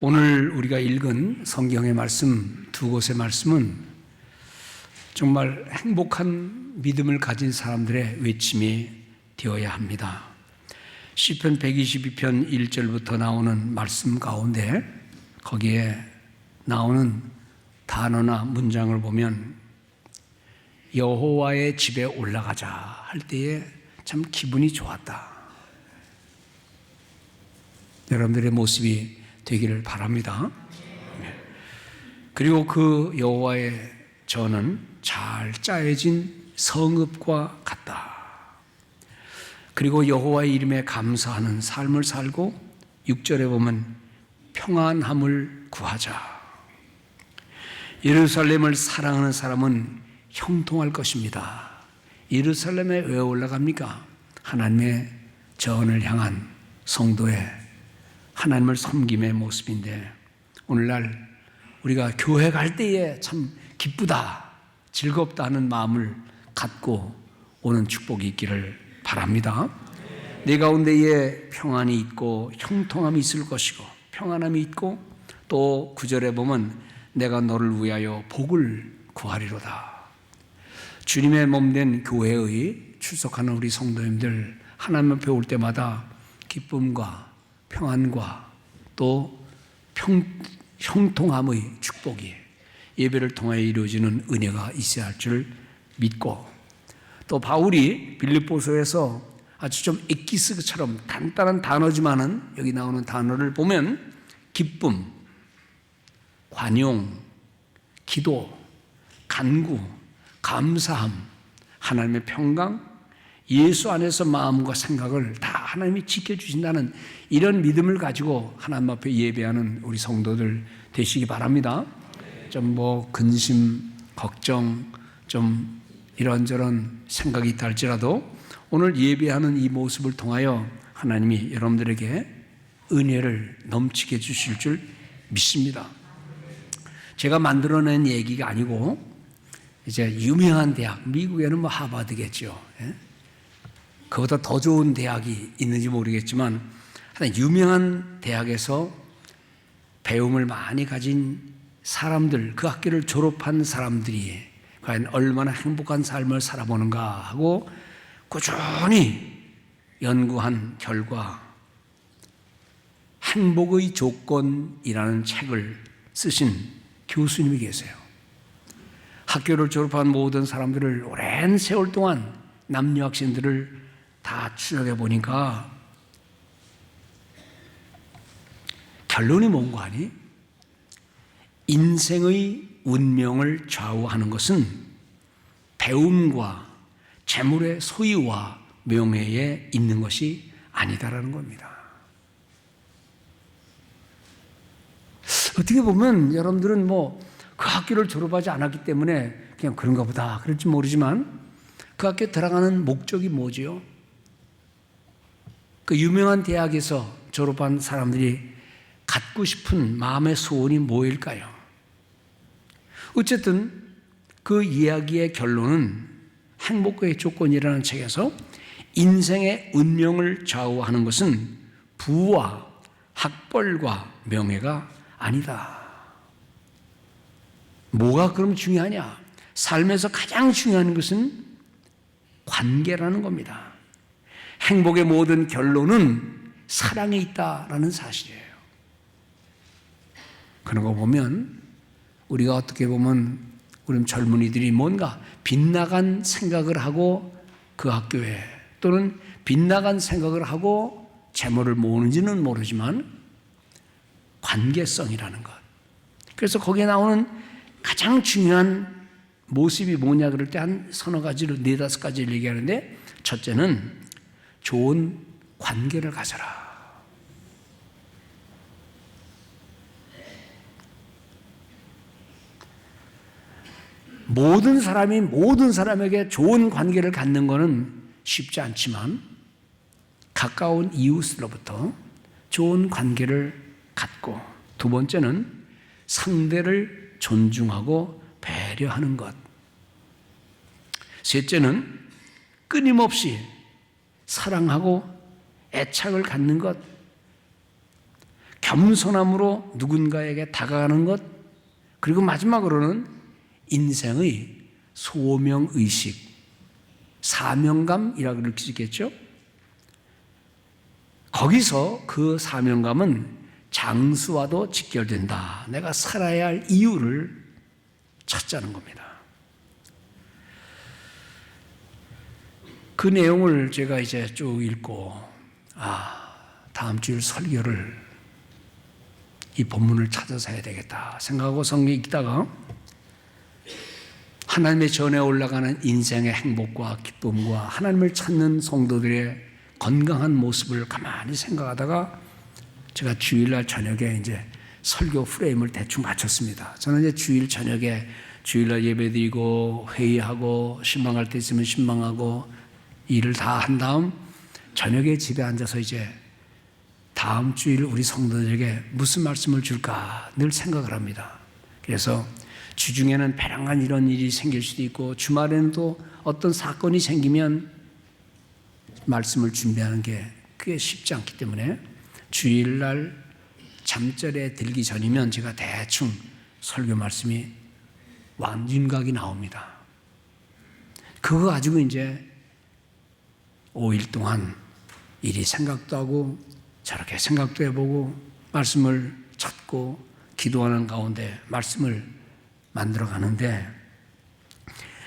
오늘 우리가 읽은 성경의 말씀 두 곳의 말씀은 정말 행복한 믿음을 가진 사람들의 외침이 되어야 합니다. 시편 122편 1절부터 나오는 말씀 가운데 거기에 나오는 단어나 문장을 보면 여호와의 집에 올라가자 할 때에 참 기분이 좋았다. 여러분들의 모습이 되기를 바랍니다. 그리고 그 여호와의 전은 잘 짜여진 성읍과 같다. 그리고 여호와의 이름에 감사하는 삶을 살고 6절에 보면 평안함을 구하자. 예루살렘을 사랑하는 사람은 형통할 것입니다. 예루살렘에 왜 올라갑니까? 하나님의 전을 향한 성도의 하나님을 섬김의 모습인데, 오늘날 우리가 교회 갈 때에 참 기쁘다, 즐겁다 하는 마음을 갖고 오는 축복이 있기를 바랍니다. 내 가운데에 평안이 있고 형통함이 있을 것이고 평안함이 있고, 또 9절에 보면 내가 너를 위하여 복을 구하리로다. 주님의 몸된 교회의 출석하는 우리 성도님들 하나님 앞에 올 때마다 기쁨과 평안과 또 형통함의 축복이 예배를 통하여 이루어지는 은혜가 있어야 할 줄 믿고, 또 바울이 빌립보서에서 아주 좀 엑기스처럼 간단한 단어지만은 여기 나오는 단어를 보면 기쁨, 관용, 기도, 간구, 감사함, 하나님의 평강, 예수 안에서 마음과 생각을 다 하나님이 지켜주신다는 이런 믿음을 가지고 하나님 앞에 예배하는 우리 성도들 되시기 바랍니다. 좀 근심, 걱정, 좀 이런저런 생각이 있다 할지라도 오늘 예배하는 이 모습을 통하여 하나님이 여러분들에게 은혜를 넘치게 해주실 줄 믿습니다. 제가 만들어낸 얘기가 아니고 이제 유명한 대학, 미국에는 하버드겠죠. 그보다 더 좋은 대학이 있는지 모르겠지만 유명한 대학에서 배움을 많이 가진 사람들, 그 학교를 졸업한 사람들이 과연 얼마나 행복한 삶을 살아보는가 하고 꾸준히 연구한 결과 행복의 조건이라는 책을 쓰신 교수님이 계세요. 학교를 졸업한 모든 사람들을 오랜 세월 동안 남녀 학생들을 다 추적해 보니까 결론이 뭔가 하니 인생의 운명을 좌우하는 것은 배움과 재물의 소유와 명예에 있는 것이 아니다라는 겁니다. 어떻게 보면 여러분들은 그 학교를 졸업하지 않았기 때문에 그냥 그런가 보다 그럴지 모르지만 그 학교에 들어가는 목적이 뭐지요? 그 유명한 대학에서 졸업한 사람들이 갖고 싶은 마음의 소원이 뭐일까요? 어쨌든 그 이야기의 결론은 행복의 조건이라는 책에서 인생의 운명을 좌우하는 것은 부와 학벌과 명예가 아니다. 뭐가 그럼 중요하냐? 삶에서 가장 중요한 것은 관계라는 겁니다. 행복의 모든 결론은 사랑에 있다라는 사실이에요. 그런 거 보면 우리가 어떻게 보면 우리 젊은이들이 뭔가 빗나간 생각을 하고 그 학교에 또는 빗나간 생각을 하고 재물을 모으는지는 모르지만 관계성이라는 것. 그래서 거기에 나오는 가장 중요한 모습이 뭐냐 그럴 때 한 서너 가지로 4-5가지를 얘기하는데, 첫째는 좋은 관계를 가져라. 모든 사람이 모든 사람에게 좋은 관계를 갖는 것은 쉽지 않지만 가까운 이웃으로부터 좋은 관계를 갖고, 두 번째는 상대를 존중하고 배려하는 것, 셋째는 끊임없이 사랑하고 애착을 갖는 것, 겸손함으로 누군가에게 다가가는 것, 그리고 마지막으로는 인생의 소명의식, 사명감이라고 그럴 수 있겠죠. 거기서 그 사명감은 장수와도 직결된다. 내가 살아야 할 이유를 찾자는 겁니다. 그 내용을 제가 이제 쭉 읽고, 다음 주일 설교를 이 본문을 찾아서 해야 되겠다 생각하고 성경 읽다가 하나님의 전에 올라가는 인생의 행복과 기쁨과 하나님을 찾는 성도들의 건강한 모습을 가만히 생각하다가 제가 주일날 저녁에 이제 설교 프레임을 대충 맞췄습니다. 저는 이제 주일 저녁에 주일날 예배드리고 회의하고 신방할 때 있으면 신방하고 일을 다 한 다음 저녁에 집에 앉아서 이제 다음 주일 우리 성도들에게 무슨 말씀을 줄까 늘 생각을 합니다. 그래서 주중에는 배량한 이런 일이 생길 수도 있고 주말에는 또 어떤 사건이 생기면 말씀을 준비하는 게 그게 쉽지 않기 때문에 주일날 잠자리에 들기 전이면 제가 대충 설교 말씀이 완윤곽이 나옵니다. 그거 가지고 이제 5일 동안 이리 생각도 하고 저렇게 생각도 해보고 말씀을 찾고 기도하는 가운데 말씀을 만들어 가는데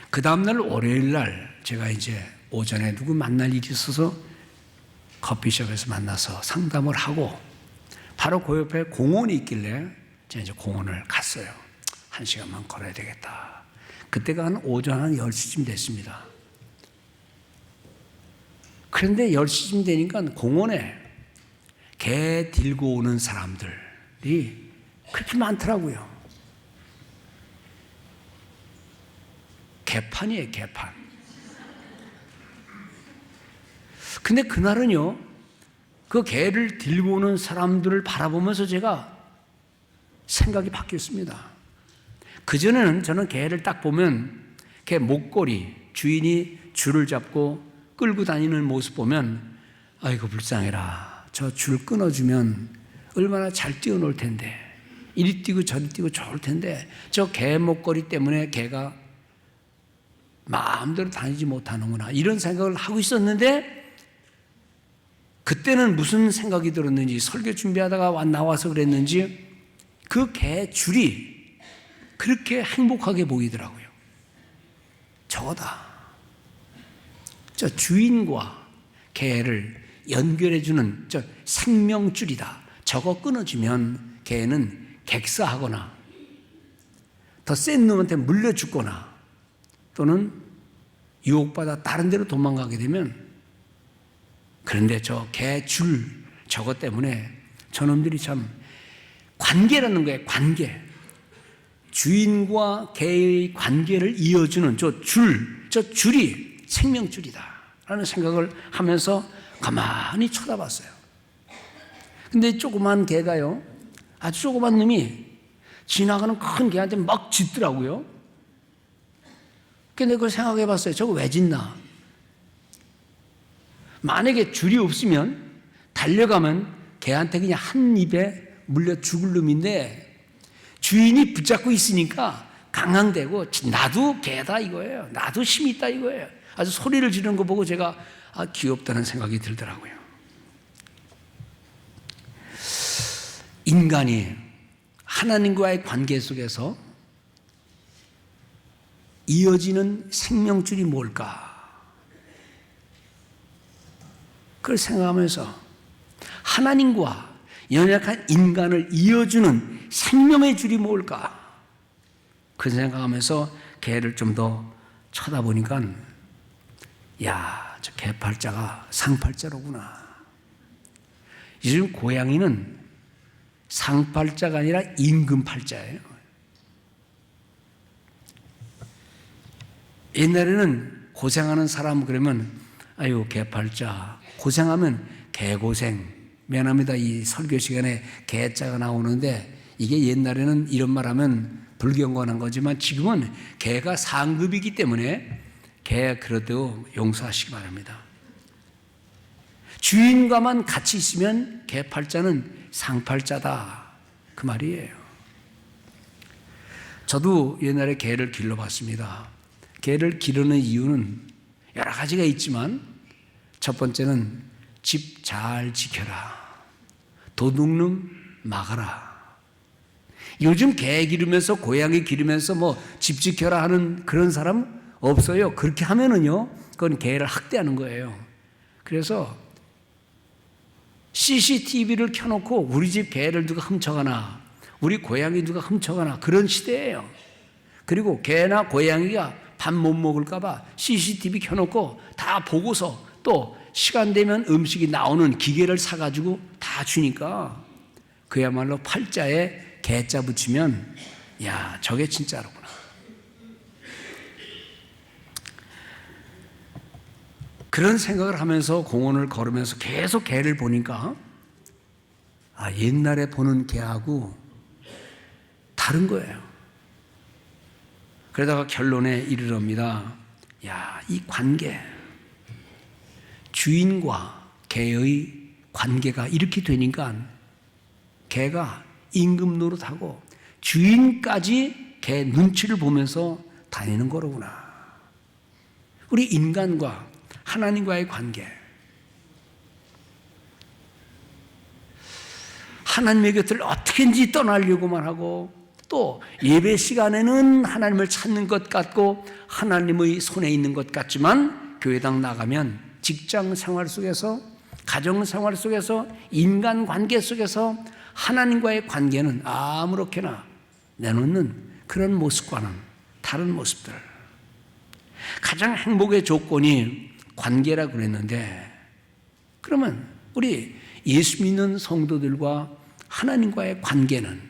그 다음날 월요일날 제가 이제 오전에 누구 만날 일이 있어서 커피숍에서 만나서 상담을 하고 바로 그 옆에 공원이 있길래 제가 이제 공원을 갔어요. 1시간만 걸어야 되겠다. 그때가 한 오전 한 10시쯤 됐습니다. 그런데 10시쯤 되니까 공원에 개 들고 오는 사람들이 그렇게 많더라고요. 개판이에요, 개판. 근데 그날은요, 그 개를 들고 오는 사람들을 바라보면서 제가 생각이 바뀌었습니다. 그전에는 저는 개를 딱 보면 개 목걸이, 주인이 줄을 잡고 끌고 다니는 모습 보면 아이고 불쌍해라. 저 줄 끊어주면 얼마나 잘 뛰어놀 텐데 이리 뛰고 저리 뛰고 좋을 텐데 저 개 목걸이 때문에 개가 마음대로 다니지 못하는구나 이런 생각을 하고 있었는데 그때는 무슨 생각이 들었는지 설교 준비하다가 나와서 그랬는지 그 개 줄이 그렇게 행복하게 보이더라고요. 저거다. 저 주인과 개를 연결해주는 저 생명줄이다. 저거 끊어주면 개는 객사하거나 더 센 놈한테 물려 죽거나 또는 유혹받아 다른 데로 도망가게 되면 그런데 저 개 줄 저것 때문에 저놈들이 참 관계라는 거예요. 관계. 주인과 개의 관계를 이어주는 저 줄이 생명줄이다 라는 생각을 하면서 가만히 쳐다봤어요. 근데 조그만 개가요, 아주 조그만 놈이 지나가는 큰 개한테 막 짖더라고요. 근데 그걸 생각해 봤어요. 저거 왜 짖나? 만약에 줄이 없으면 달려가면 개한테 그냥 한 입에 물려 죽을 놈인데 주인이 붙잡고 있으니까 강항되고 나도 개다 이거예요. 나도 힘이 있다 이거예요. 아주 소리를 지르는 거 보고 제가 귀엽다는 생각이 들더라고요. 인간이 하나님과의 관계 속에서 이어지는 생명줄이 뭘까? 그걸 생각하면서 하나님과 연약한 인간을 이어주는 생명의 줄이 뭘까? 그 생각하면서 개를 좀 더 쳐다보니까 야, 저 개팔자가 상팔자로구나. 요즘 고양이는 상팔자가 아니라 임금팔자예요. 옛날에는 고생하는 사람 그러면 아유 개팔자, 고생하면 개고생. 미안합니다. 이 설교 시간에 개자가 나오는데 이게 옛날에는 이런 말 하면 불경건한 거지만 지금은 개가 상급이기 때문에 개 그래도 용서하시기 바랍니다. 주인과만 같이 있으면 개팔자는 상팔자다 그 말이에요. 저도 옛날에 개를 길러봤습니다. 개를 기르는 이유는 여러 가지가 있지만 첫 번째는 집 잘 지켜라, 도둑놈 막아라. 요즘 개 기르면서 고양이 기르면서 뭐 집 지켜라 하는 그런 사람 없어요. 그렇게 하면은요 그건 개를 학대하는 거예요. 그래서 CCTV를 켜놓고 우리 집 개를 누가 훔쳐가나, 우리 고양이 누가 훔쳐가나 그런 시대예요. 그리고 개나 고양이가 밥 못 먹을까 봐 CCTV 켜놓고 다 보고서 또 시간 되면 음식이 나오는 기계를 사가지고 다 주니까 그야말로 팔자에 개자 붙이면 야 저게 진짜로구나. 그런 생각을 하면서 공원을 걸으면서 계속 개를 보니까 옛날에 보는 개하고 다른 거예요. 그러다가 결론에 이르럽니다. 이 관계, 주인과 개의 관계가 이렇게 되니까 개가 임금 노릇하고 주인까지 개 눈치를 보면서 다니는 거로구나. 우리 인간과 하나님과의 관계, 하나님의 곁을 어떻게든지 떠나려고만 하고 또 예배 시간에는 하나님을 찾는 것 같고 하나님의 손에 있는 것 같지만 교회당 나가면 직장 생활 속에서, 가정 생활 속에서, 인간 관계 속에서 하나님과의 관계는 아무렇게나 내놓는 그런 모습과는 다른 모습들. 가장 행복의 조건이 관계라 그랬는데, 그러면 우리 예수 믿는 성도들과 하나님과의 관계는,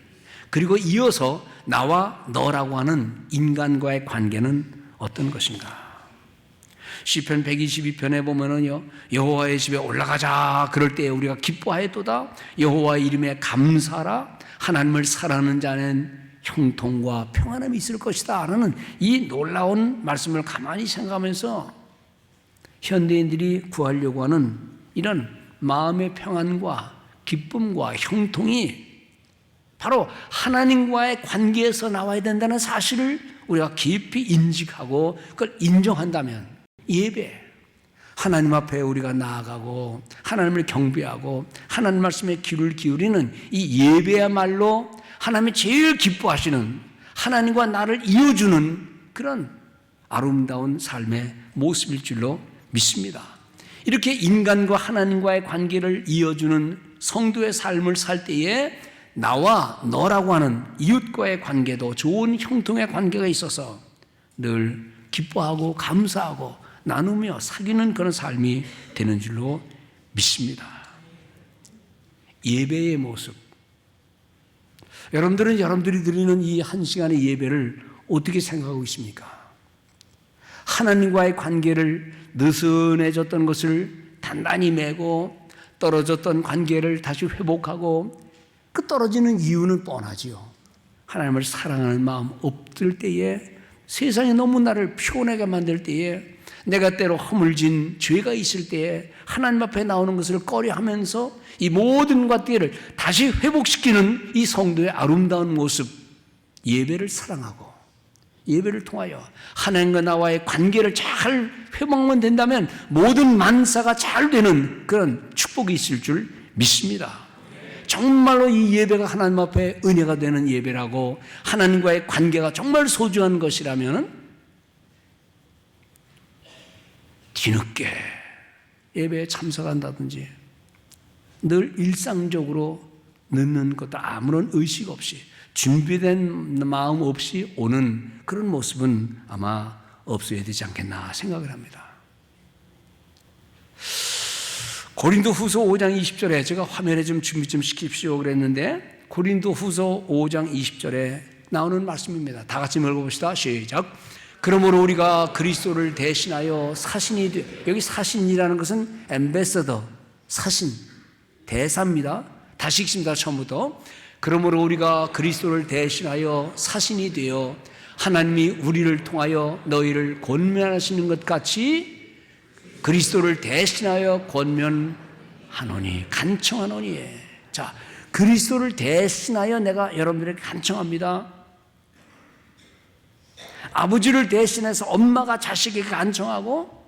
그리고 이어서 나와 너라고 하는 인간과의 관계는 어떤 것인가? 시편 122편에 보면은요, 여호와의 집에 올라가자. 그럴 때에 우리가 기뻐하였도다. 여호와의 이름에 감사하라. 하나님을 사랑하는 자는 형통과 평안함이 있을 것이다 라는 이 놀라운 말씀을 가만히 생각하면서 현대인들이 구하려고 하는 이런 마음의 평안과 기쁨과 형통이 바로 하나님과의 관계에서 나와야 된다는 사실을 우리가 깊이 인식하고 그걸 인정한다면 예배, 하나님 앞에 우리가 나아가고 하나님을 경배하고 하나님 말씀에 귀를 기울이는 이 예배야말로 하나님이 제일 기뻐하시는, 하나님과 나를 이어주는 그런 아름다운 삶의 모습일 줄로 믿습니다. 이렇게 인간과 하나님과의 관계를 이어주는 성도의 삶을 살 때에 나와 너라고 하는 이웃과의 관계도 좋은 형통의 관계가 있어서 늘 기뻐하고 감사하고 나누며 사귀는 그런 삶이 되는 줄로 믿습니다. 예배의 모습. 여러분들은 여러분들이 드리는 이 한 시간의 예배를 어떻게 생각하고 있습니까? 하나님과의 관계를 느슨해졌던 것을 단단히 메고 떨어졌던 관계를 다시 회복하고, 그 떨어지는 이유는 뻔하지요. 하나님을 사랑하는 마음 없을 때에, 세상이 너무 나를 피곤하게 만들 때에, 내가 때로 허물진 죄가 있을 때에 하나님 앞에 나오는 것을 꺼려하면서 이 모든 것들을 다시 회복시키는 이 성도의 아름다운 모습, 예배를 사랑하고 예배를 통하여 하나님과 나와의 관계를 잘 회복만 된다면 모든 만사가 잘 되는 그런 축복이 있을 줄 믿습니다. 정말로 이 예배가 하나님 앞에 은혜가 되는 예배라고, 하나님과의 관계가 정말 소중한 것이라면 뒤늦게 예배에 참석한다든지 늘 일상적으로 늦는 것도 아무런 의식 없이 준비된 마음 없이 오는 그런 모습은 아마 없어야 되지 않겠나 생각을 합니다. 고린도후서 5장 20절에 제가 화면에 좀 준비 좀 시킵시오 그랬는데, 고린도후서 5장 20절에 나오는 말씀입니다. 다 같이 읽어봅시다. 시작. 그러므로 우리가 그리스도를 대신하여 사신이 여기 사신이라는 것은 엠베서더, 사신, 대사입니다. 다시 읽습니다. 처음부터. 그러므로 우리가 그리스도를 대신하여 사신이 되어 하나님이 우리를 통하여 너희를 권면하시는 것 같이 그리스도를 대신하여 권면하노니, 간청하노니. 자, 그리스도를 대신하여 내가 여러분들에게 간청합니다. 아버지를 대신해서 엄마가 자식에게 간청하고,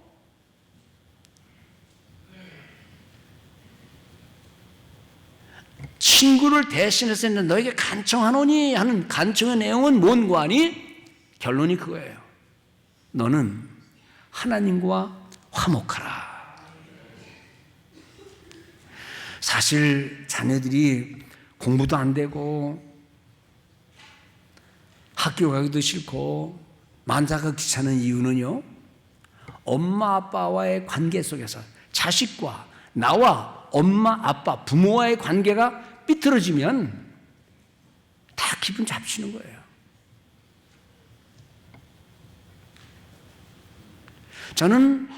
친구를 대신해서 너에게 간청하노니 하는 간청의 내용은 뭔가 하니? 결론이 그거예요. 너는 하나님과 화목하라. 사실 자녀들이 공부도 안 되고 학교 가기도 싫고 만사가 귀찮은 이유는요, 엄마 아빠와의 관계 속에서 자식과 나와 엄마 아빠 부모와의 관계가 삐뚤어지면 다 기분 잡치는 거예요. 저는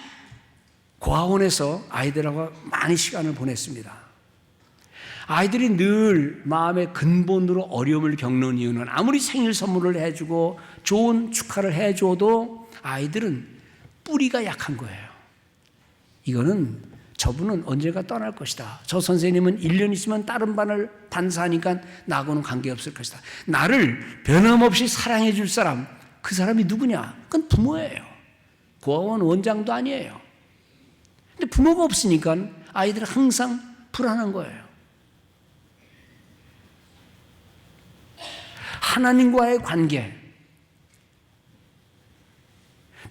고아원에서 아이들하고 많이 시간을 보냈습니다. 아이들이 늘 마음의 근본으로 어려움을 겪는 이유는, 아무리 생일 선물을 해주고 좋은 축하를 해줘도 아이들은 뿌리가 약한 거예요. 이거는 저분은 언젠가 떠날 것이다. 저 선생님은 1년 있으면 다른 반을 단사하니까 나하고는 관계없을 것이다. 나를 변함없이 사랑해 줄 사람, 그 사람이 누구냐? 그건 부모예요. 고아원 원장도 아니에요. 근데 부모가 없으니까 아이들은 항상 불안한 거예요. 하나님과의 관계,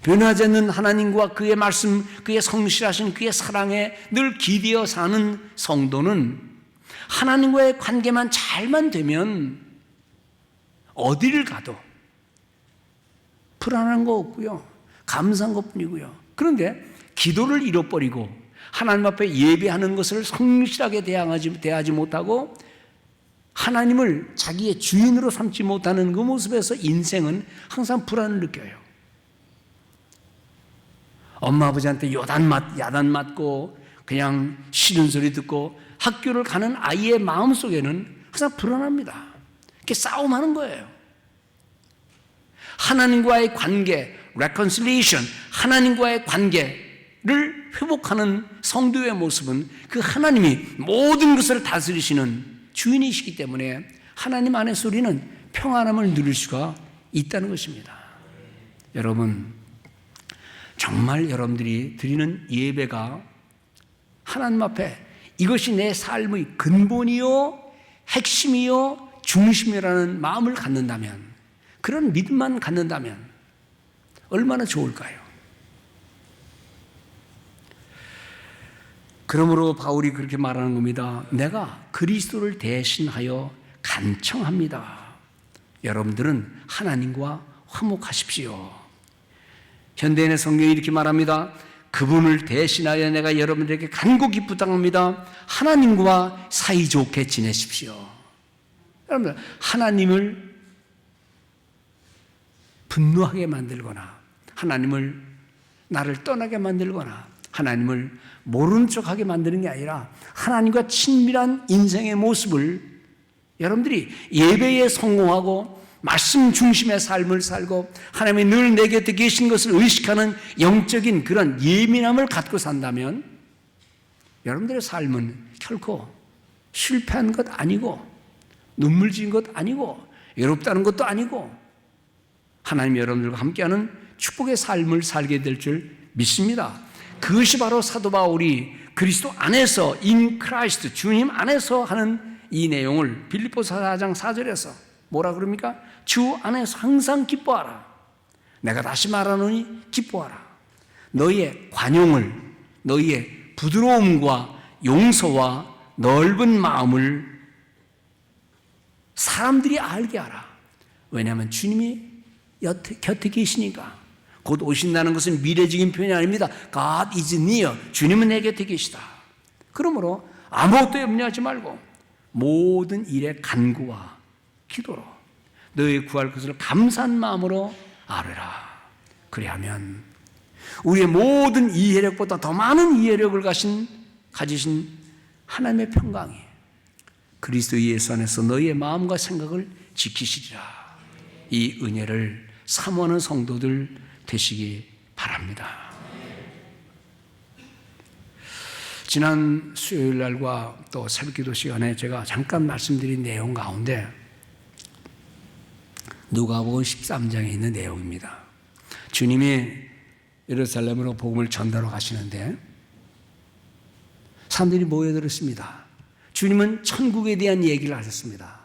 변하지 않는 하나님과 그의 말씀, 그의 성실하신 그의 사랑에 늘 기대어 사는 성도는 하나님과의 관계만 잘만 되면 어디를 가도 불안한 거 없고요, 감사한 것뿐이고요. 그런데 기도를 잃어버리고 하나님 앞에 예배하는 것을 성실하게 대하지 못하고 하나님을 자기의 주인으로 삼지 못하는 그 모습에서 인생은 항상 불안을 느껴요. 엄마 아버지한테 야단 맞고 그냥 싫은 소리 듣고 학교를 가는 아이의 마음속에는 항상 불안합니다. 이렇게 싸움하는 거예요. 하나님과의 관계, reconciliation, 하나님과의 관계를 회복하는 성도의 모습은 그 하나님이 모든 것을 다스리시는 주인이시기 때문에 하나님 안에서 우리는 평안함을 누릴 수가 있다는 것입니다. 여러분, 정말 여러분들이 드리는 예배가 하나님 앞에 이것이 내 삶의 근본이요, 핵심이요, 중심이라는 마음을 갖는다면, 그런 믿음만 갖는다면 얼마나 좋을까요? 그러므로 바울이 그렇게 말하는 겁니다. 내가 그리스도를 대신하여 간청합니다. 여러분들은 하나님과 화목하십시오. 현대인의 성경이 이렇게 말합니다. 그분을 대신하여 내가 여러분들에게 간곡히 부탁합니다. 하나님과 사이좋게 지내십시오. 여러분, 하나님을 분노하게 만들거나 하나님을 나를 떠나게 만들거나 하나님을 모르는 척하게 만드는 게 아니라 하나님과 친밀한 인생의 모습을 여러분들이 예배에 성공하고 말씀 중심의 삶을 살고 하나님이 늘 내 곁에 계신 것을 의식하는 영적인 그런 예민함을 갖고 산다면 여러분들의 삶은 결코 실패한 것 아니고 눈물 지은 것 아니고 외롭다는 것도 아니고 하나님 여러분들과 함께하는 축복의 삶을 살게 될 줄 믿습니다. 그것이 바로 사도 바울이 그리스도 안에서 in Christ, 주님 안에서 하는 이 내용을 빌립보서 4장 4절에서 뭐라 그럽니까? 주 안에서 항상 기뻐하라. 내가 다시 말하노니 기뻐하라. 너희의 관용을, 너희의 부드러움과 용서와 넓은 마음을 사람들이 알게 하라. 왜냐하면 주님이 곁에 계시니까. 곧 오신다는 것은 미래적인 표현이 아닙니다. God is near. 주님은 내 곁에 계시다. 그러므로 아무것도 염려하지 말고 모든 일에 간구와 기도로 너희 구할 것을 감사한 마음으로 아뢰라. 그리하면 우리의 모든 이해력보다 더 많은 이해력을 가지신 하나님의 평강이 그리스도 예수 안에서 너희의 마음과 생각을 지키시리라. 이 은혜를 사모하는 성도들 되시기 바랍니다. 지난 수요일 날과 또 새벽기도 시간에 제가 잠깐 말씀드린 내용 가운데 누가복음 13장에 있는 내용입니다. 주님이 예루살렘으로 복음을 전달하러 가시는데 사람들이 모여들었습니다. 주님은 천국에 대한 얘기를 하셨습니다.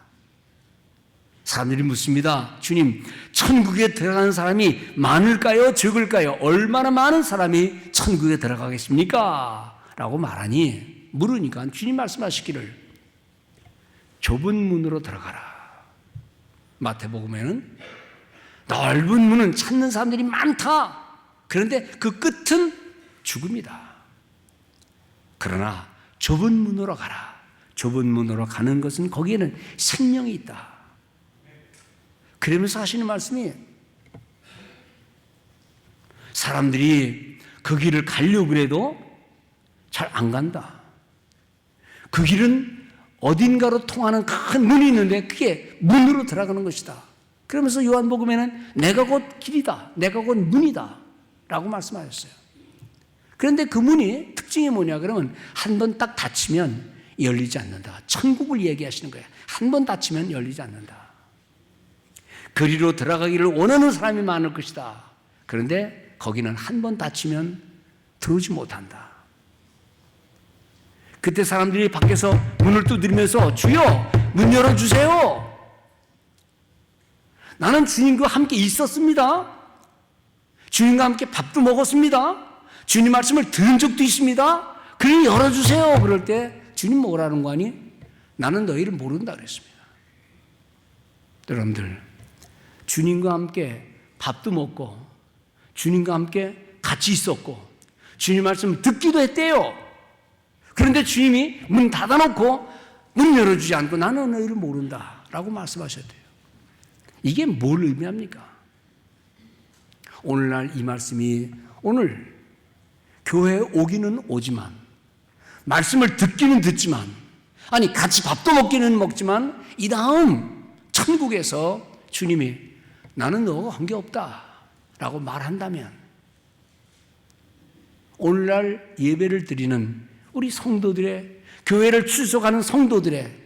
사람들이 묻습니다. 주님, 천국에 들어가는 사람이 많을까요? 적을까요? 얼마나 많은 사람이 천국에 들어가겠습니까? 라고 말하니, 물으니까 주님 말씀하시기를 좁은 문으로 들어가라. 마태복음에는 넓은 문은 찾는 사람들이 많다. 그런데 그 끝은 죽음이다. 그러나 좁은 문으로 가라. 좁은 문으로 가는 것은 거기에는 생명이 있다. 그러면서 하시는 말씀이 사람들이 그 길을 가려고 해도 잘 안 간다. 그 길은 어딘가로 통하는 큰 문이 있는데 그게 문으로 들어가는 것이다. 그러면서 요한복음에는 내가 곧 길이다. 내가 곧 문이다. 라고 말씀하셨어요. 그런데 그 문이 특징이 뭐냐 그러면 한 번 딱 닫히면 열리지 않는다. 천국을 얘기하시는 거예요. 한 번 닫히면 열리지 않는다. 그리로 들어가기를 원하는 사람이 많을 것이다. 그런데 거기는 한 번 닫히면 들어오지 못한다. 그때 사람들이 밖에서 문을 두드리면서 주여 문 열어주세요. 나는 주님과 함께 있었습니다. 주님과 함께 밥도 먹었습니다. 주님 말씀을 들은 적도 있습니다. 그러니 열어주세요. 그럴 때 주님 뭐라는 거 아니? 나는 너희를 모른다 그랬습니다. 여러분들 주님과 함께 밥도 먹고 주님과 함께 같이 있었고 주님 말씀을 듣기도 했대요. 그런데 주님이 문 닫아놓고 문 열어주지 않고 나는 너희를 모른다 라고 말씀하셨대요. 이게 뭘 의미합니까? 오늘날 이 말씀이 오늘 교회에 오기는 오지만 말씀을 듣기는 듣지만 아니 같이 밥도 먹기는 먹지만 이 다음 천국에서 주님이 나는 너와 관계없다 라고 말한다면 오늘날 예배를 드리는 우리 성도들의 교회를 출석하는 성도들의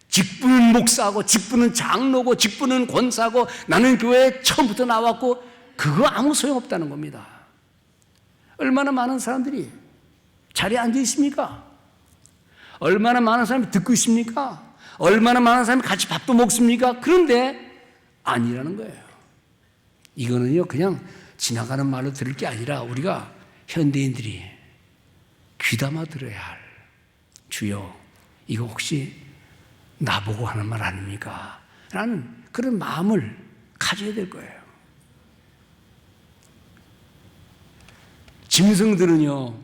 직분은 목사고 직분은 장로고 직분은 권사고 나는 교회에 처음부터 나왔고 그거 아무 소용없다는 겁니다. 얼마나 많은 사람들이 자리에 앉아 있습니까? 얼마나 많은 사람이 듣고 있습니까? 얼마나 많은 사람이 같이 밥도 먹습니까? 그런데 아니라는 거예요. 이거는요 그냥 지나가는 말로 들을 게 아니라 우리가 현대인들이 귀담아 들어야 할 주여 이거 혹시 나보고 하는 말 아닙니까? 라는 그런 마음을 가져야 될 거예요. 짐승들은요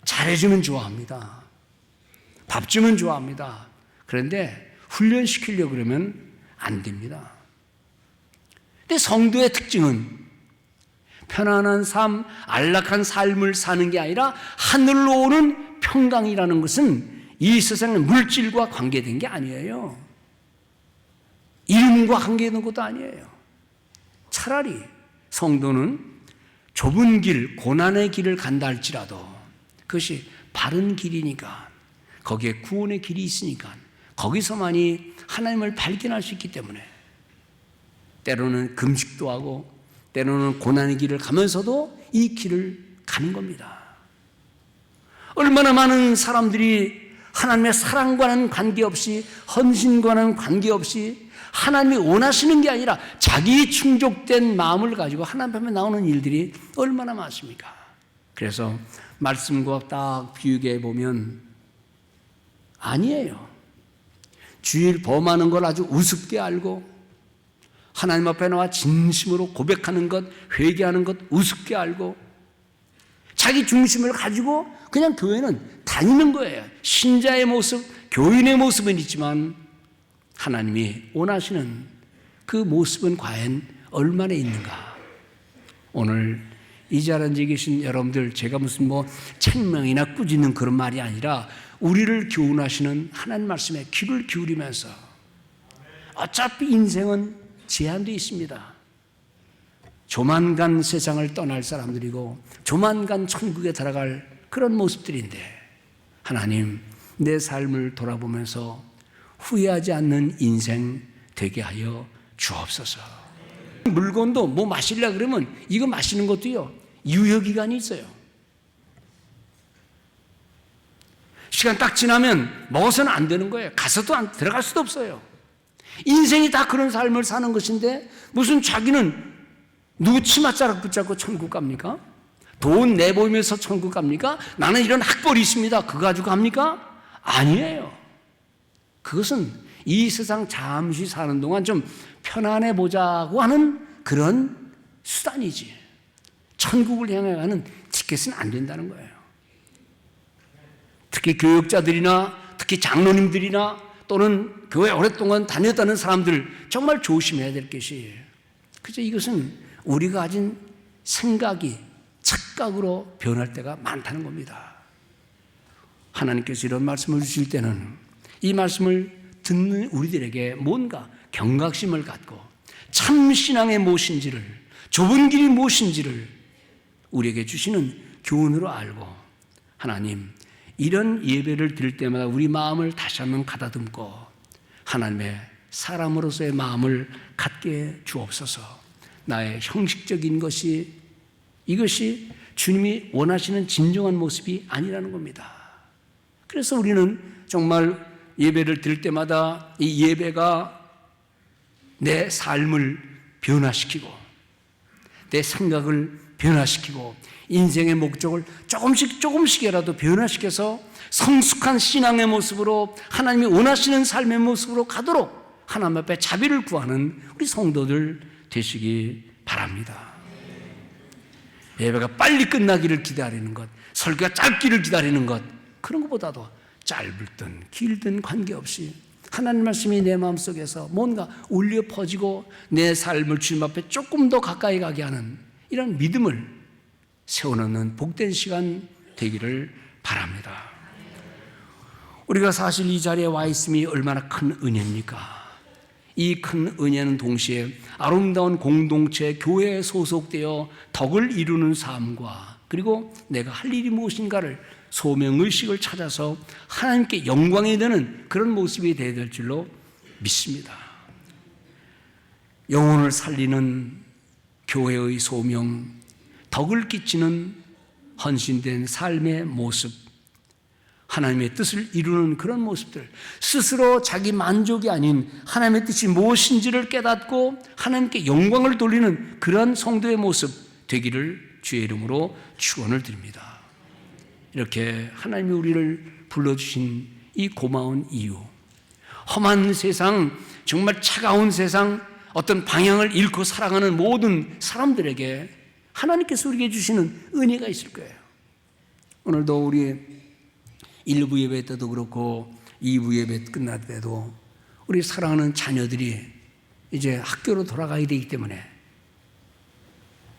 잘해주면 좋아합니다. 밥 주면 좋아합니다. 그런데 훈련시키려고 그러면 안 됩니다. 근데 성도의 특징은 편안한 삶, 안락한 삶을 사는 게 아니라 하늘로 오는 평강이라는 것은 이 세상의 물질과 관계된 게 아니에요. 이름과 관계된 것도 아니에요. 차라리 성도는 좁은 길, 고난의 길을 간다 할지라도 그것이 바른 길이니까 거기에 구원의 길이 있으니까 거기서만이 하나님을 발견할 수 있기 때문에 때로는 금식도 하고 때로는 고난의 길을 가면서도 이 길을 가는 겁니다. 얼마나 많은 사람들이 하나님의 사랑과는 관계없이 헌신과는 관계없이 하나님이 원하시는 게 아니라 자기 충족된 마음을 가지고 하나님 앞에 나오는 일들이 얼마나 많습니까? 그래서 말씀과 딱 비유게 보면 아니에요. 주일 범하는 걸 아주 우습게 알고 하나님 앞에 나와 진심으로 고백하는 것, 회개하는 것 우습게 알고 자기 중심을 가지고 그냥 교회는 다니는 거예요. 신자의 모습, 교인의 모습은 있지만 하나님이 원하시는 그 모습은 과연 얼마나 있는가? 오늘 이 자리에 계신 여러분들 제가 무슨 책망이나 꾸짖는 그런 말이 아니라 우리를 교훈하시는 하나님 말씀에 귀를 기울이면서 어차피 인생은 제한되어 있습니다. 조만간 세상을 떠날 사람들이고 조만간 천국에 들어갈 그런 모습들인데 하나님, 내 삶을 돌아보면서 후회하지 않는 인생 되게 하여 주옵소서. 물건도 뭐 마시려고 그러면 이거 마시는 것도요, 유효기간이 있어요. 시간 딱 지나면 먹어서는 안 되는 거예요. 가서도 들어갈 수도 없어요. 인생이 다 그런 삶을 사는 것인데 무슨 자기는 누구 치맛자락 붙잡고 천국 갑니까? 돈 내보면서 천국 갑니까? 나는 이런 학벌이 있습니다. 그거 가지고 갑니까? 아니에요. 그것은 이 세상 잠시 사는 동안 좀 편안해 보자고 하는 그런 수단이지, 천국을 향해 가는 티켓은 안 된다는 거예요. 특히 교육자들이나 특히 장로님들이나 또는 교회 오랫동안 다녔다는 사람들 정말 조심해야 될 것이, 그저 이것은 우리가 가진 생각이 착각으로 변할 때가 많다는 겁니다. 하나님께서 이런 말씀을 주실 때는 이 말씀을 듣는 우리들에게 뭔가 경각심을 갖고 참 신앙의 무엇인지를, 좁은 길이 무엇인지를 우리에게 주시는 교훈으로 알고, 하나님, 이런 예배를 드릴 때마다 우리 마음을 다시 한번 가다듬고 하나님의 사람으로서의 마음을 갖게 주옵소서. 나의 형식적인 것이, 이것이 주님이 원하시는 진정한 모습이 아니라는 겁니다. 그래서 우리는 정말 예배를 드릴 때마다 이 예배가 내 삶을 변화시키고 내 생각을 변화시키고 인생의 목적을 조금씩이라도 변화시켜서 성숙한 신앙의 모습으로, 하나님이 원하시는 삶의 모습으로 가도록 하나님 앞에 자비를 구하는 우리 성도들 되시기 바랍니다. 예배가 빨리 끝나기를 기다리는 것, 설교가 짧기를 기다리는 것, 그런 것보다도 짧든 길든 관계없이 하나님 말씀이 내 마음속에서 뭔가 울려 퍼지고 내 삶을 주님 앞에 조금 더 가까이 가게 하는 이런 믿음을 세워놓는 복된 시간 되기를 바랍니다. 우리가 사실 이 자리에 와 있음이 얼마나 큰 은혜입니까? 이 큰 은혜는 동시에 아름다운 공동체, 교회에 소속되어 덕을 이루는 삶과, 그리고 내가 할 일이 무엇인가를 소명의식을 찾아서 하나님께 영광이 되는 그런 모습이 되어야 될 줄로 믿습니다. 영혼을 살리는 교회의 소명, 덕을 끼치는 헌신된 삶의 모습, 하나님의 뜻을 이루는 그런 모습들, 스스로 자기 만족이 아닌 하나님의 뜻이 무엇인지를 깨닫고 하나님께 영광을 돌리는 그런 성도의 모습 되기를 주의 이름으로 축원을 드립니다. 이렇게 하나님이 우리를 불러주신 이 고마운 이유, 험한 세상, 정말 차가운 세상, 어떤 방향을 잃고 살아가는 모든 사람들에게 하나님께서 우리에게 주시는 은혜가 있을 거예요. 오늘도 우리 1부 예배 때도 그렇고 2부 예배 끝날 때도 우리 사랑하는 자녀들이 이제 학교로 돌아가야 되기 때문에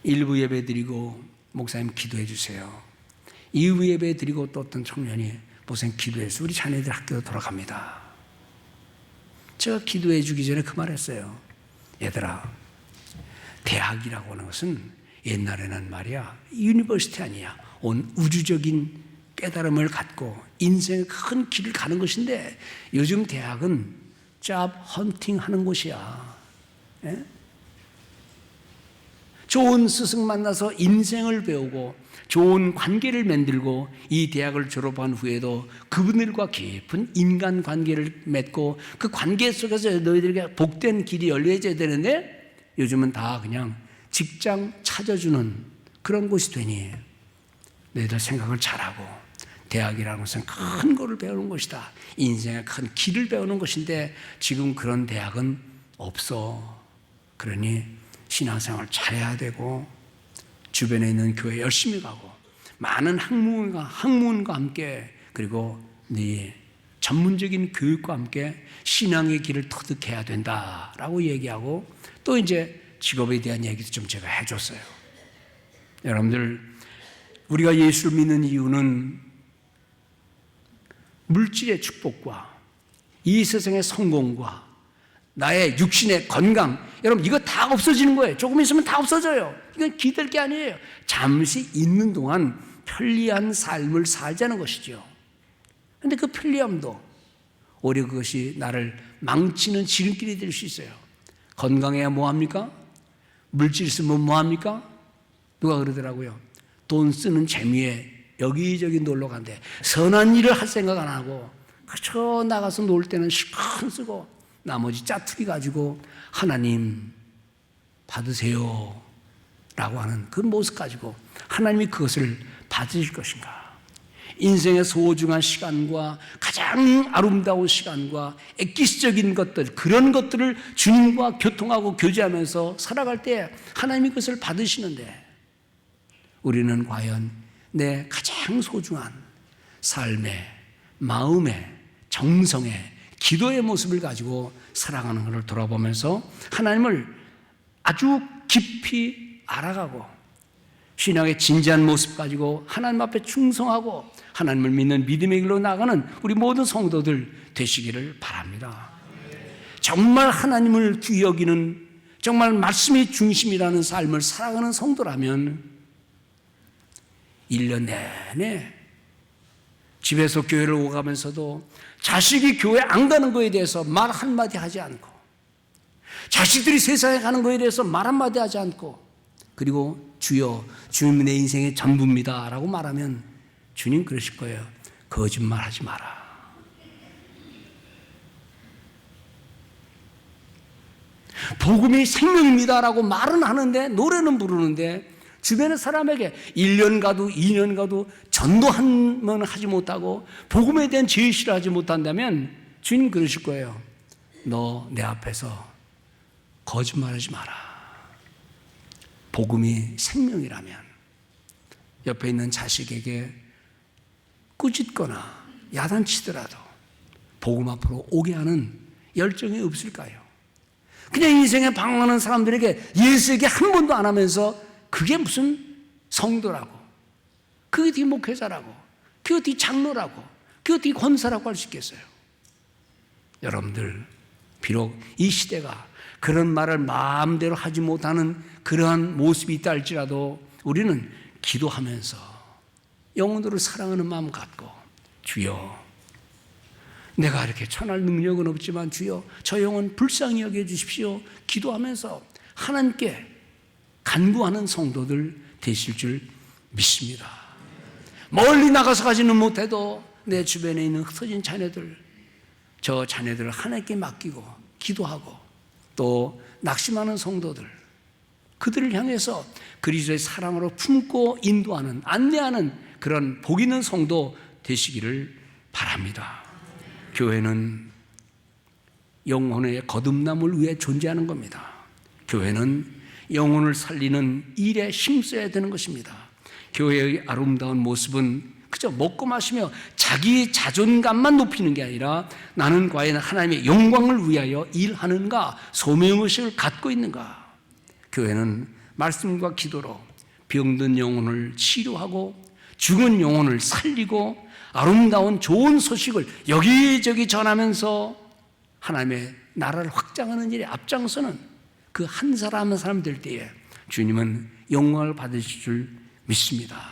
1부 예배 드리고 목사님 기도해 주세요. 2부 예배 드리고 또 어떤 청년이 목사님 기도해서 우리 자녀들 학교로 돌아갑니다. 제가 기도해 주기 전에 그 말했어요. 얘들아, 대학이라고 하는 것은 옛날에는 말이야, 유니버시티 아니야. 온 우주적인 깨달음을 갖고 인생의 큰 길을 가는 것인데 요즘 대학은 잡 헌팅 하는 곳이야. 예? 좋은 스승 만나서 인생을 배우고 좋은 관계를 만들고 이 대학을 졸업한 후에도 그분들과 깊은 인간 관계를 맺고 그 관계 속에서 너희들에게 복된 길이 열려져야 되는데 요즘은 다 그냥 직장 찾아주는 그런 곳이 되니 너희들 생각을 잘하고 대학이라는 것은 큰 거를 배우는 것이다. 인생의 큰 길을 배우는 것인데 지금 그런 대학은 없어. 그러니 신앙생활 잘해야 되고 주변에 있는 교회 열심히 가고 많은 학문과 함께 그리고 네 전문적인 교육과 함께 신앙의 길을 터득해야 된다라고 얘기하고 또 이제 직업에 대한 얘기도 좀 제가 해줬어요. 여러분들, 우리가 예수를 믿는 이유는 물질의 축복과 이 세상의 성공과 나의 육신의 건강, 여러분 이거 다 없어지는 거예요. 조금 있으면 다 없어져요. 이건 기댈 게 아니에요. 잠시 있는 동안 편리한 삶을 살자는 것이죠. 그런데 그 편리함도 오히려 그것이 나를 망치는 지름길이 될 수 있어요. 건강해야 뭐합니까? 물질 쓰면 뭐합니까? 누가 그러더라고요. 돈 쓰는 재미에 여기저기 놀러 간대. 선한 일을 할 생각 안 하고 그저 나가서 놀 때는 실컷 쓰고 나머지 짜투리 가지고 하나님 받으세요 라고 하는 그 모습 가지고 하나님이 그것을 받으실 것인가? 인생의 소중한 시간과 가장 아름다운 시간과 엑기스적인 것들, 그런 것들을 주님과 교통하고 교제하면서 살아갈 때 하나님이 그것을 받으시는데 우리는 과연 내 가장 소중한 삶의, 마음의, 정성의, 기도의 모습을 가지고 살아가는 것을 돌아보면서 하나님을 아주 깊이 알아가고 신앙의 진지한 모습 가지고 하나님 앞에 충성하고 하나님을 믿는 믿음의 길로 나가는 우리 모든 성도들 되시기를 바랍니다. 정말 하나님을 귀히 여기는, 정말 말씀이 중심이라는 삶을 살아가는 성도라면 1년 내내 집에서 교회를 오가면서도 자식이 교회 안 가는 거에 대해서 말 한마디 하지 않고, 자식들이 세상에 가는 거에 대해서 말 한마디 하지 않고, 그리고 주여, 주님은 내 인생의 전부입니다 라고 말하면 주님 그러실 거예요. 거짓말 하지 마라. 복음이 생명입니다 라고 말은 하는데, 노래는 부르는데 주변의 사람에게 1년 가도 2년 가도 전도하면 하지 못하고 복음에 대한 제시를 하지 못한다면 주님 그러실 거예요. 너 내 앞에서 거짓말하지 마라. 복음이 생명이라면 옆에 있는 자식에게 꾸짖거나 야단치더라도 복음 앞으로 오게 하는 열정이 없을까요? 그냥 인생에 방황하는 사람들에게 예수에게 한 번도 안 하면서 그게 무슨 성도라고, 그게 어떻게 목회자라고, 그게 어떻게 장로라고, 그게 어떻게 권사라고 할 수 있겠어요? 여러분들, 비록 이 시대가 그런 말을 마음대로 하지 못하는 그러한 모습이 있다 할지라도 우리는 기도하면서 영혼들을 사랑하는 마음 갖고, 주여, 내가 이렇게 천할 능력은 없지만 주여 저 영혼 불쌍히 여겨주십시오 기도하면서 하나님께 간구하는 성도들 되실 줄 믿습니다. 멀리 나가서 가지는 못해도 내 주변에 있는 흩어진 자녀들, 저 자녀들을 하나님께 맡기고 기도하고, 또 낙심하는 성도들, 그들을 향해서 그리스도의 사랑으로 품고 인도하는, 안내하는 그런 복 있는 성도 되시기를 바랍니다. 교회는 영혼의 거듭남을 위해 존재하는 겁니다. 교회는 영혼을 살리는 일에 힘써야 되는 것입니다. 교회의 아름다운 모습은 그저 먹고 마시며 자기 자존감만 높이는 게 아니라 나는 과연 하나님의 영광을 위하여 일하는가, 소명의식을 갖고 있는가. 교회는 말씀과 기도로 병든 영혼을 치료하고 죽은 영혼을 살리고 아름다운 좋은 소식을 여기저기 전하면서 하나님의 나라를 확장하는 일에 앞장서는 그 한 사람 한 사람 될 때에 주님은 영광을 받으실 줄 믿습니다.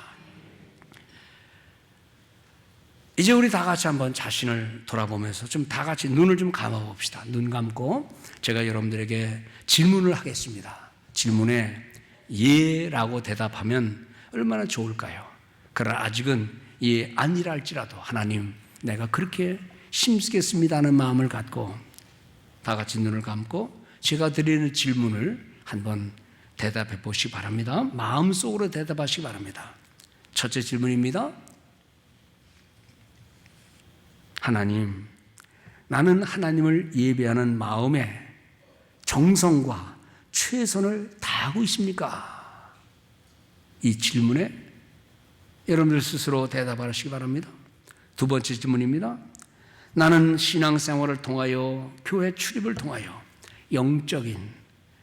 이제 우리 다 같이 한번 자신을 돌아보면서 좀 다 같이 눈을 좀 감아봅시다. 눈 감고 제가 여러분들에게 질문을 하겠습니다. 질문에 예라고 대답하면 얼마나 좋을까요? 그러나 아직은 예 아니라 할지라도 하나님 내가 그렇게 힘쓰겠습니다 하는 마음을 갖고 다 같이 눈을 감고 제가 드리는 질문을 한번 대답해 보시기 바랍니다. 마음속으로 대답하시기 바랍니다. 첫째 질문입니다. 하나님, 나는 하나님을 예배하는 마음에 정성과 최선을 다하고 있습니까? 이 질문에 여러분들 스스로 대답하시기 바랍니다. 두 번째 질문입니다. 나는 신앙생활을 통하여, 교회 출입을 통하여 영적인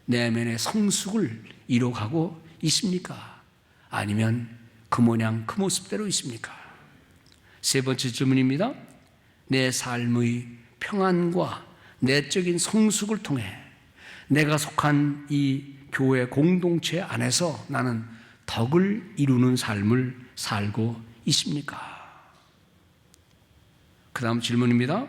내면의 성숙을 이뤄가고 있습니까? 아니면 그 모양 그 모습대로 있습니까? 세 번째 질문입니다. 내 삶의 평안과 내적인 성숙을 통해 내가 속한 이 교회 공동체 안에서 나는 덕을 이루는 삶을 살고 있습니까? 그 다음 질문입니다.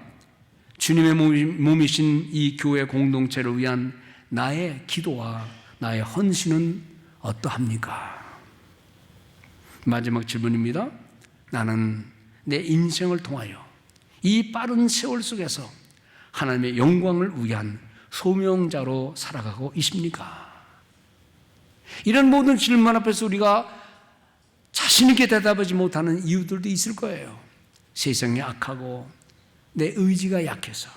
주님의 몸이신 이 교회 공동체를 위한 나의 기도와 나의 헌신은 어떠합니까? 마지막 질문입니다. 나는 내 인생을 통하여 이 빠른 세월 속에서 하나님의 영광을 위한 소명자로 살아가고 있습니까? 이런 모든 질문 앞에서 우리가 자신 있게 대답하지 못하는 이유들도 있을 거예요. 세상이 악하고 내 의지가 약해서.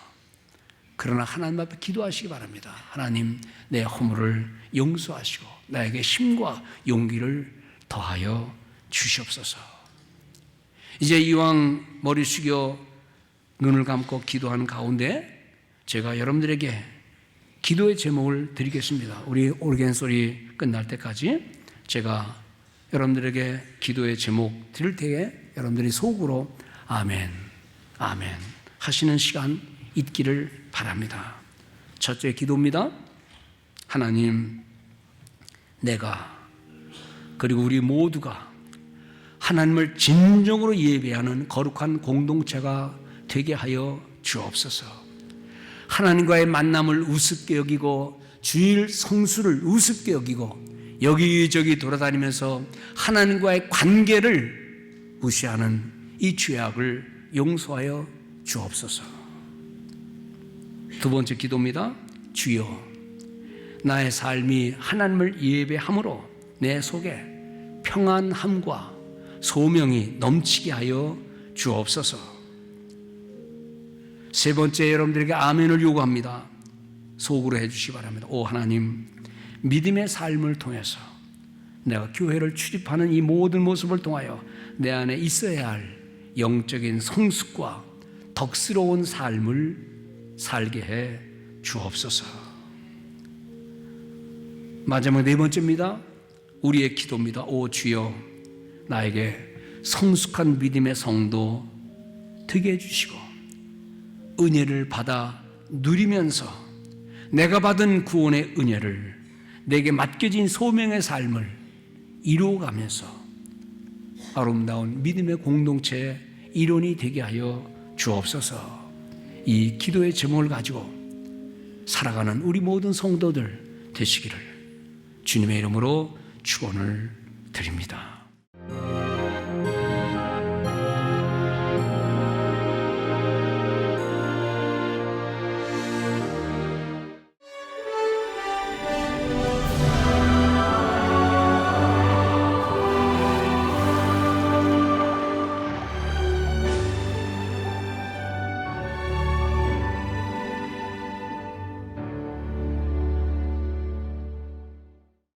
그러나 하나님 앞에 기도하시기 바랍니다. 하나님, 내 허물을 용서하시고 나에게 힘과 용기를 더하여 주시옵소서. 이제 이왕 머리 숙여 눈을 감고 기도하는 가운데 제가 여러분들에게 기도의 제목을 드리겠습니다. 우리 오르겐 소리 끝날 때까지 제가 여러분들에게 기도의 제목 드릴 때에 여러분들이 속으로 아멘, 아멘 하시는 시간 있기를 바랍니다. 첫째 기도입니다. 하나님, 내가 그리고 우리 모두가 하나님을 진정으로 예배하는 거룩한 공동체가 되게 하여 주옵소서. 하나님과의 만남을 우습게 여기고 주일 성수를 우습게 여기고 여기저기 돌아다니면서 하나님과의 관계를 무시하는 이 죄악을 용서하여 주옵소서. 두 번째 기도입니다. 주여, 나의 삶이 하나님을 예배함으로 내 속에 평안함과 소명이 넘치게 하여 주옵소서. 세 번째, 여러분들에게 아멘을 요구합니다. 속으로 해주시기 바랍니다. 오 하나님, 믿음의 삶을 통해서 내가 교회를 출입하는 이 모든 모습을 통하여 내 안에 있어야 할 영적인 성숙과 덕스러운 삶을 살게 해 주옵소서. 마지막 네 번째입니다. 우리의 기도입니다. 오 주여, 나에게 성숙한 믿음의 성도 되게 해주시고 은혜를 받아 누리면서 내가 받은 구원의 은혜를 내게 맡겨진 소명의 삶을 이루어가면서 아름다운 믿음의 공동체의 일원이 되게 하여 주옵소서. 이 기도의 제목을 가지고 살아가는 우리 모든 성도들 되시기를 주님의 이름으로 축원을 드립니다.